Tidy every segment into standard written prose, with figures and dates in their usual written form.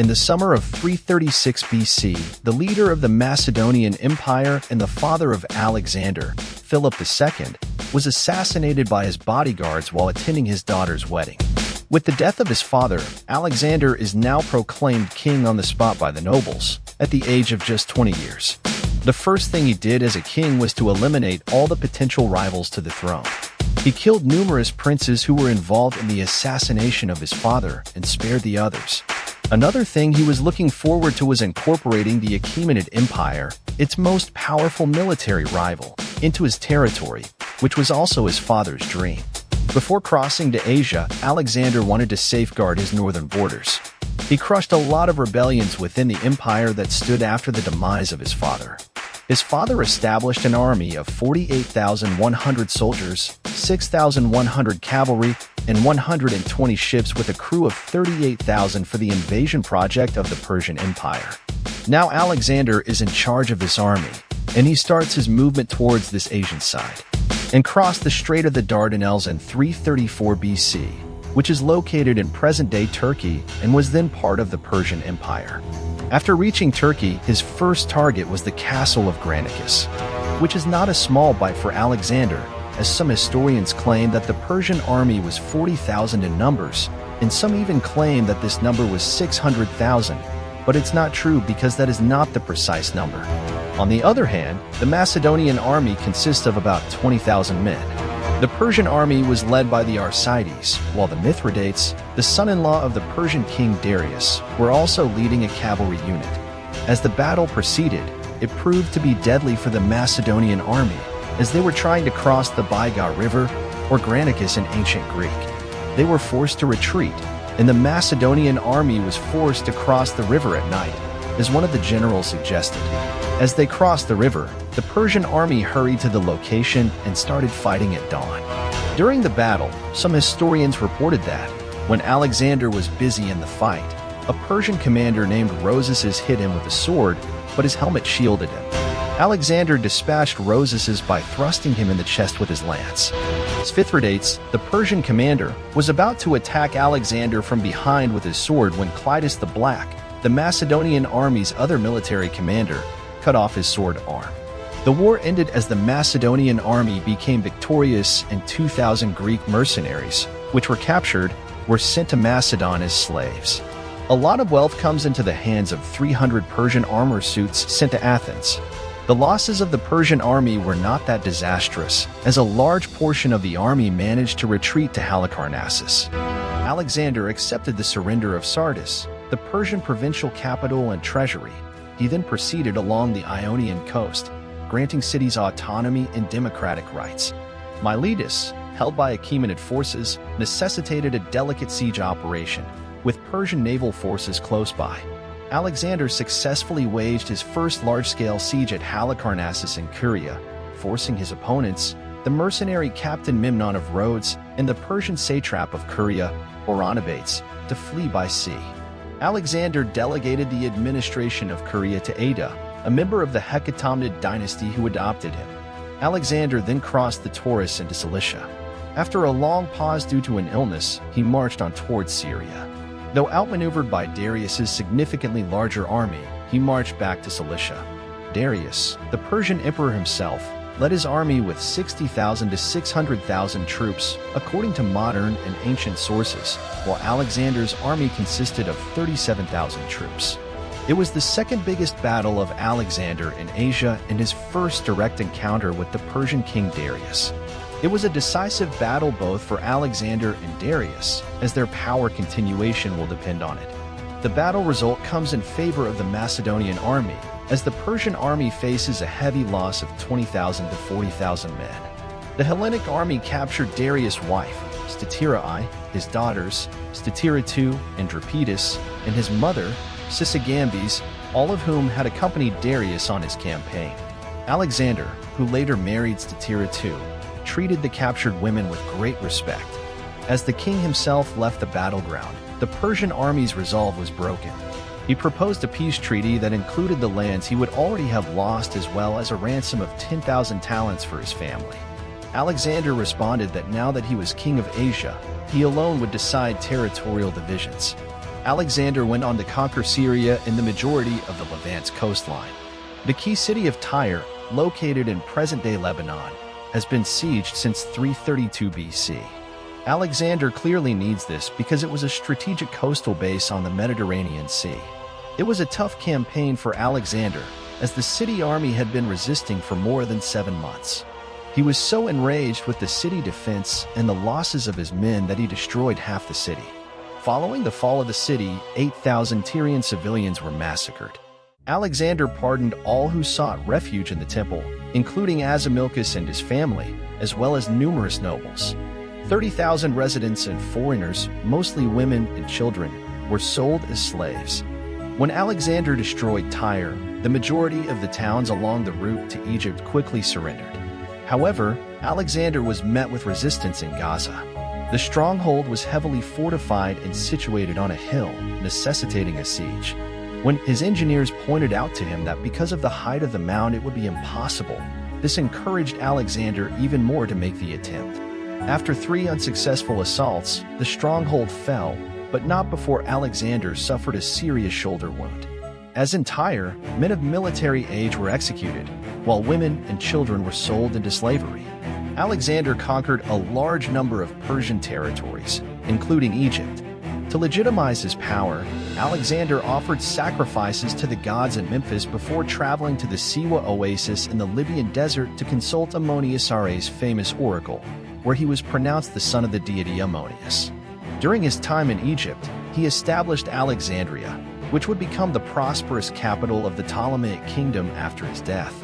In the summer of 336 BC, the leader of the Macedonian Empire and the father of Alexander, Philip II, was assassinated by his bodyguards while attending his daughter's wedding. With the death of his father, Alexander is now proclaimed king on the spot by the nobles, at the age of just 20 years. The first thing he did as a king was to eliminate all the potential rivals to the throne. He killed numerous princes who were involved in the assassination of his father and spared the others. Another thing he was looking forward to was incorporating the Achaemenid Empire, its most powerful military rival, into his territory, which was also his father's dream. Before crossing to Asia, Alexander wanted to safeguard his northern borders. He crushed a lot of rebellions within the empire that stood after the demise of his father. His father established an army of 48,100 soldiers, 6,100 cavalry, and 120 ships with a crew of 38,000 for the invasion project of the Persian Empire. Now Alexander is in charge of this army, and he starts his movement towards this Asian side, and crossed the Strait of the Dardanelles in 334 BC, which is located in present-day Turkey and was then part of the Persian Empire. After reaching Turkey, his first target was the castle of Granicus, which is not a small bite for Alexander, as some historians claim that the Persian army was 40,000 in numbers, and some even claim that this number was 600,000, but it's not true because that is not the precise number. On the other hand, the Macedonian army consists of about 20,000 men. The Persian army was led by the Arsacides, while the Mithridates, the son-in-law of the Persian king Darius, were also leading a cavalry unit. As the battle proceeded, it proved to be deadly for the Macedonian army, as they were trying to cross the Baiga River, or Granicus in ancient Greek. They were forced to retreat, and the Macedonian army was forced to cross the river at night, as one of the generals suggested. As they crossed the river, the Persian army hurried to the location and started fighting at dawn. During the battle, some historians reported that, when Alexander was busy in the fight, a Persian commander named Rosas hit him with a sword, but his helmet shielded him. Alexander dispatched Rosas by thrusting him in the chest with his lance. Mithridates, the Persian commander, was about to attack Alexander from behind with his sword when Clitus the Black, the Macedonian army's other military commander, cut off his sword arm. The war ended as the Macedonian army became victorious, and 2,000 Greek mercenaries, which were captured, were sent to Macedon as slaves. A lot of wealth comes into the hands of 300 Persian armor suits sent to Athens. The losses of the Persian army were not that disastrous, as a large portion of the army managed to retreat to Halicarnassus. Alexander accepted the surrender of Sardis, the Persian provincial capital and treasury. He then proceeded along the Ionian coast, granting cities autonomy and democratic rights. Miletus, held by Achaemenid forces, necessitated a delicate siege operation, with Persian naval forces close by. Alexander successfully waged his first large-scale siege at Halicarnassus in Curia, forcing his opponents, the mercenary captain Memnon of Rhodes and the Persian satrap of Curia, Oronobates, to flee by sea. Alexander delegated the administration of Curia to Ada, a member of the Hecatomnid dynasty who adopted him. Alexander then crossed the Taurus into Cilicia. After a long pause due to an illness, he marched on towards Syria. Though outmaneuvered by Darius's significantly larger army, he marched back to Cilicia. Darius, the Persian emperor himself, led his army with 60,000 to 600,000 troops, according to modern and ancient sources, while Alexander's army consisted of 37,000 troops. It was the second biggest battle of Alexander in Asia and his first direct encounter with the Persian king Darius. It was a decisive battle both for Alexander and Darius, as their power continuation will depend on it. The battle result comes in favor of the Macedonian army, as the Persian army faces a heavy loss of 20,000 to 40,000 men. The Hellenic army captured Darius' wife, Statirae, his daughters, Statira II and Drapetus, and his mother, Sisygambes, all of whom had accompanied Darius on his campaign. Alexander, who later married Statira II, treated the captured women with great respect. As the king himself left the battleground, the Persian army's resolve was broken. He proposed a peace treaty that included the lands he would already have lost as well as a ransom of 10,000 talents for his family. Alexander responded that now that he was king of Asia, he alone would decide territorial divisions. Alexander went on to conquer Syria and the majority of the Levant's coastline. The key city of Tyre, located in present-day Lebanon, has been sieged since 332 BC. Alexander clearly needs this because it was a strategic coastal base on the Mediterranean Sea. It was a tough campaign for Alexander, as the city army had been resisting for more than 7 months. He was so enraged with the city defense and the losses of his men that he destroyed half the city. Following the fall of the city, 8,000 Tyrian civilians were massacred. Alexander pardoned all who sought refuge in the temple, including Azamilchus and his family, as well as numerous nobles. 30,000 residents and foreigners, mostly women and children, were sold as slaves. When Alexander destroyed Tyre, the majority of the towns along the route to Egypt quickly surrendered. However, Alexander was met with resistance in Gaza. The stronghold was heavily fortified and situated on a hill, necessitating a siege. When his engineers pointed out to him that because of the height of the mound it would be impossible, this encouraged Alexander even more to make the attempt. After 3 unsuccessful assaults, the stronghold fell, but not before Alexander suffered a serious shoulder wound. As in Tyre, men of military age were executed, while women and children were sold into slavery. Alexander conquered a large number of Persian territories, including Egypt. To legitimize his power, Alexander offered sacrifices to the gods in Memphis before traveling to the Siwa oasis in the Libyan desert to consult Ammonius-Sare's famous oracle, where he was pronounced the son of the deity Ammonius. During his time in Egypt, he established Alexandria, which would become the prosperous capital of the Ptolemaic kingdom after his death.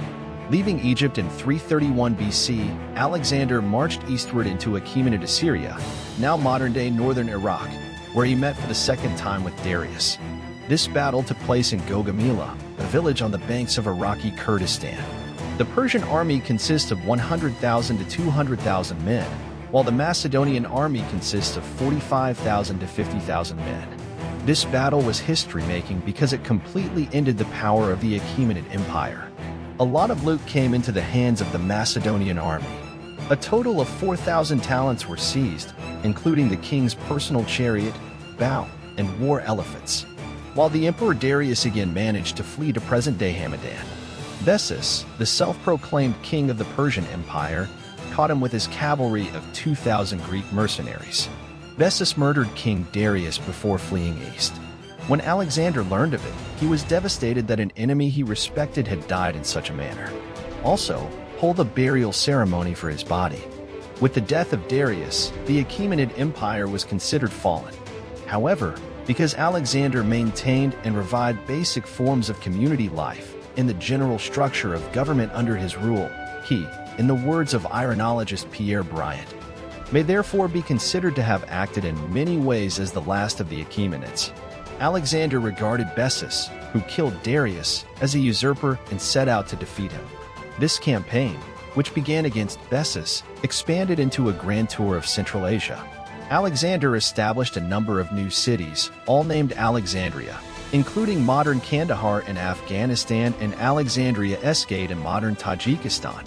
Leaving Egypt in 331 BC, Alexander marched eastward into Achaemenid Assyria, now modern-day northern Iraq, where he met for the second time with Darius. This battle took place in Gaugamela, a village on the banks of Iraqi Kurdistan. The Persian army consists of 100,000 to 200,000 men, while the Macedonian army consists of 45,000 to 50,000 men. This battle was history-making because it completely ended the power of the Achaemenid Empire. A lot of loot came into the hands of the Macedonian army. A total of 4,000 talents were seized, including the king's personal chariot, bow, and war elephants. While the Emperor Darius again managed to flee to present-day Hamadan. Bessus, the self-proclaimed king of the Persian Empire, caught him with his cavalry of 2,000 Greek mercenaries. Bessus murdered King Darius before fleeing east. When Alexander learned of it, he was devastated that an enemy he respected had died in such a manner. Also, hold a burial ceremony for his body. With the death of Darius, the Achaemenid Empire was considered fallen. However, because Alexander maintained and revived basic forms of community life and the general structure of government under his rule, he, in the words of Irenologist Pierre Bryant, may therefore be considered to have acted in many ways as the last of the Achaemenids. Alexander regarded Bessus, who killed Darius, as a usurper and set out to defeat him. This campaign, which began against Bessus, expanded into a grand tour of Central Asia. Alexander established a number of new cities, all named Alexandria, including modern Kandahar in Afghanistan and Alexandria Esgate in modern Tajikistan.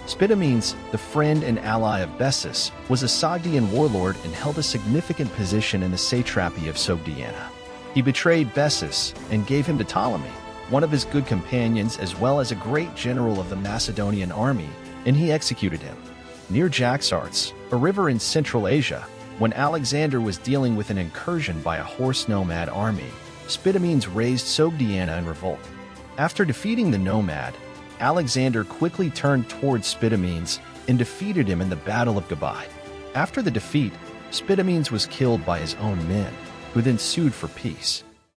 Spitamenes, the friend and ally of Bessus, was a Sogdian warlord and held a significant position in the satrapy of Sogdiana. He betrayed Bessus and gave him to Ptolemy, one of his good companions as well as a great general of the Macedonian army, and he executed him. Near Jaxartes, a river in Central Asia, when Alexander was dealing with an incursion by a horse nomad army, Spitamenes raised Sogdiana in revolt. After defeating the nomad, Alexander quickly turned towards Spitamenes and defeated him in the Battle of Gabai. After the defeat, Spitamenes was killed by his own men, who then sued for peace.